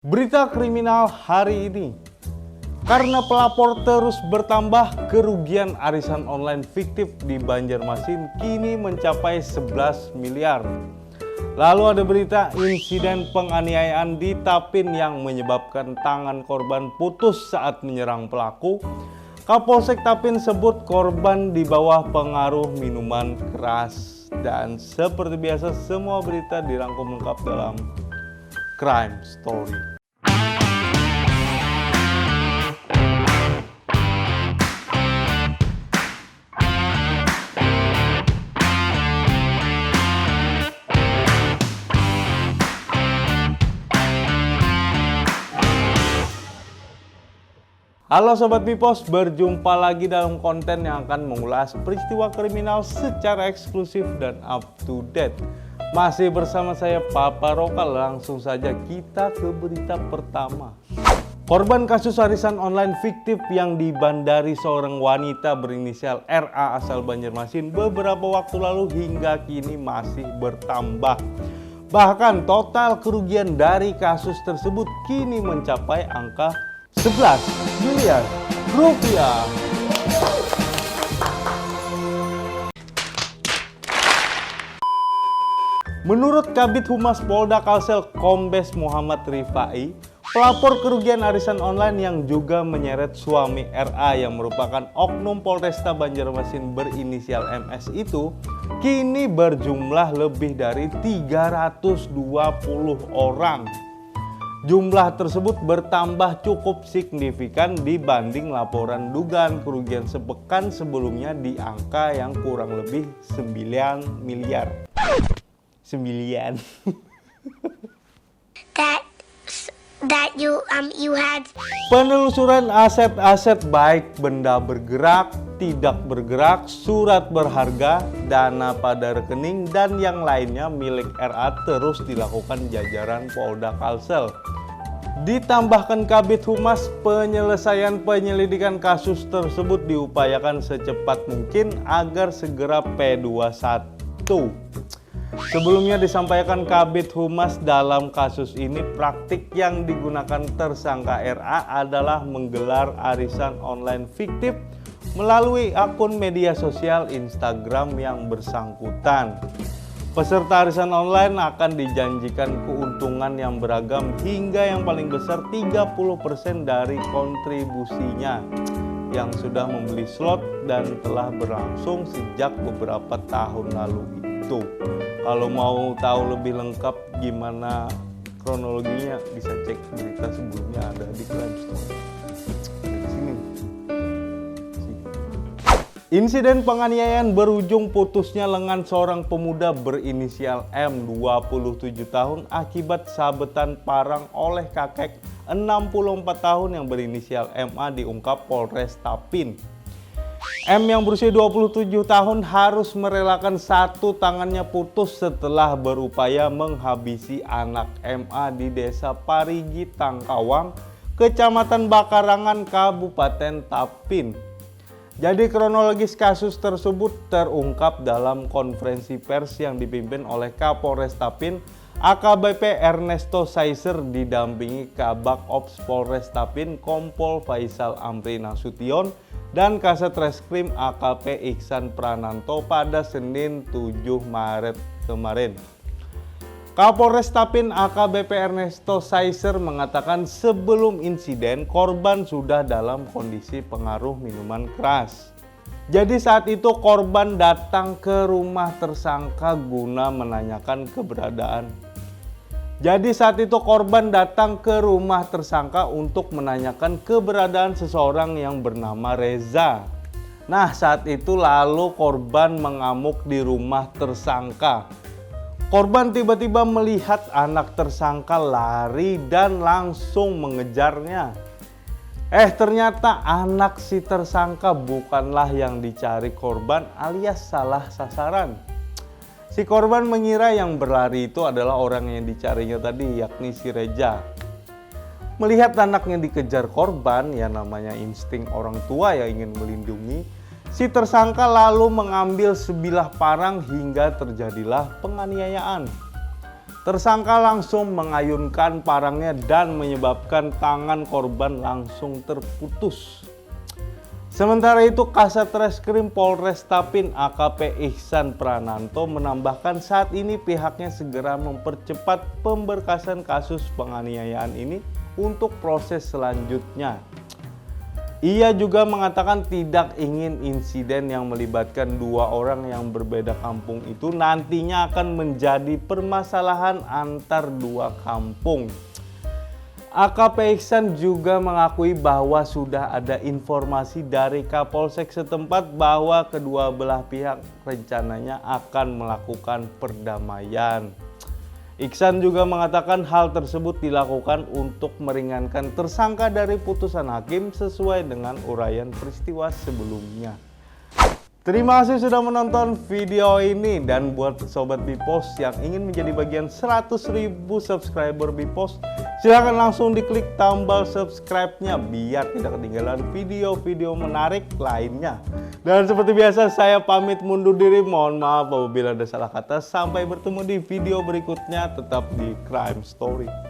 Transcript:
Berita kriminal hari ini. Karena pelapor terus bertambah, kerugian arisan online fiktif di Banjarmasin kini mencapai 11 miliar. Lalu ada berita insiden penganiayaan di Tapin yang menyebabkan tangan korban putus saat menyerang pelaku. Kapolsek Tapin sebut korban di bawah pengaruh minuman keras. Dan seperti biasa semua berita dirangkum lengkap dalam Crime Story. Halo Sobat Bipos, berjumpa lagi dalam konten yang akan mengulas peristiwa kriminal secara eksklusif dan up to date. Masih bersama saya Papa Roka, langsung saja kita ke berita pertama. Korban kasus arisan online fiktif yang dibandari seorang wanita berinisial RA asal Banjarmasin beberapa waktu lalu hingga kini masih bertambah. Bahkan total kerugian dari kasus tersebut kini mencapai angka 11 miliar rupiah. Menurut Kabid Humas Polda Kalsel Kombes Muhammad Rifai, pelapor kerugian arisan online yang juga menyeret suami RA yang merupakan oknum Polresta Banjarmasin berinisial MS itu kini berjumlah lebih dari 320 orang. Jumlah tersebut bertambah cukup signifikan dibanding laporan dugaan kerugian sepekan sebelumnya di angka yang kurang lebih 9 miliar. 9. that you had. Penelusuran aset-aset baik benda bergerak, tidak bergerak, surat berharga, dana pada rekening, dan yang lainnya milik RA terus dilakukan jajaran Polda Kalsel. Ditambahkan Kabid Humas, penyelesaian penyelidikan kasus tersebut diupayakan secepat mungkin agar segera P21. Sebelumnya disampaikan Kabid Humas dalam kasus ini praktik yang digunakan tersangka RA adalah menggelar arisan online fiktif melalui akun media sosial Instagram yang bersangkutan. Peserta arisan online akan dijanjikan keuntungan yang beragam hingga yang paling besar 30% dari kontribusinya yang sudah membeli slot dan telah berlangsung sejak beberapa tahun lalu itu. Kalau mau tahu lebih lengkap gimana kronologinya bisa cek berita sebelumnya ada di Crime Story. Sini. Insiden penganiayaan berujung putusnya lengan seorang pemuda berinisial M 27 tahun akibat sabetan parang oleh kakek 64 tahun yang berinisial MA diungkap Polres Tapin. M yang berusia 27 tahun harus merelakan satu tangannya putus setelah berupaya menghabisi anak MA di Desa Parigi Tangkawang, Kecamatan Bakarangan, Kabupaten Tapin. Jadi kronologis kasus tersebut terungkap dalam konferensi pers yang dipimpin oleh Kapolres Tapin AKBP Ernesto Saiser didampingi Kabak Ops Polres Tapin Kompol Faisal Amri Nasution dan Kasat Reskrim AKP Iksan Prananto pada Senin 7 Maret kemarin. Kapolres Tapin AKBP Ernesto Saiser mengatakan sebelum insiden korban sudah dalam kondisi pengaruh minuman keras. Jadi saat itu korban datang ke rumah tersangka guna menanyakan keberadaan. Jadi saat itu korban datang ke rumah tersangka untuk menanyakan keberadaan seseorang yang bernama Reza. Nah, saat itu lalu korban mengamuk di rumah tersangka. Korban tiba-tiba melihat anak tersangka lari dan langsung mengejarnya. Ternyata anak si tersangka bukanlah yang dicari korban alias salah sasaran. Si korban mengira yang berlari itu adalah orang yang dicarinya tadi, yakni si Reza. Melihat anaknya dikejar korban, ya namanya insting orang tua yang ingin melindungi, si tersangka lalu mengambil sebilah parang hingga terjadilah penganiayaan. Tersangka langsung mengayunkan parangnya dan menyebabkan tangan korban langsung terputus. Sementara itu, Kasat Reskrim Polres Tapin AKP Ihsan Prananto menambahkan saat ini pihaknya segera mempercepat pemberkasan kasus penganiayaan ini untuk proses selanjutnya. Ia juga mengatakan tidak ingin insiden yang melibatkan dua orang yang berbeda kampung itu nantinya akan menjadi permasalahan antar dua kampung. AKP Ihsan juga mengakui bahwa sudah ada informasi dari Kapolsek setempat bahwa kedua belah pihak rencananya akan melakukan perdamaian. Ihsan juga mengatakan hal tersebut dilakukan untuk meringankan tersangka dari putusan hakim sesuai dengan uraian peristiwa sebelumnya. Terima kasih sudah menonton video ini, dan buat Sobat Bipos yang ingin menjadi bagian 100.000 subscriber Bipos, silahkan langsung diklik tombol subscribe-nya biar tidak ketinggalan video-video menarik lainnya. Dan seperti biasa saya pamit mundur diri, mohon maaf apabila ada salah kata. Sampai bertemu di video berikutnya, tetap di Crime Story.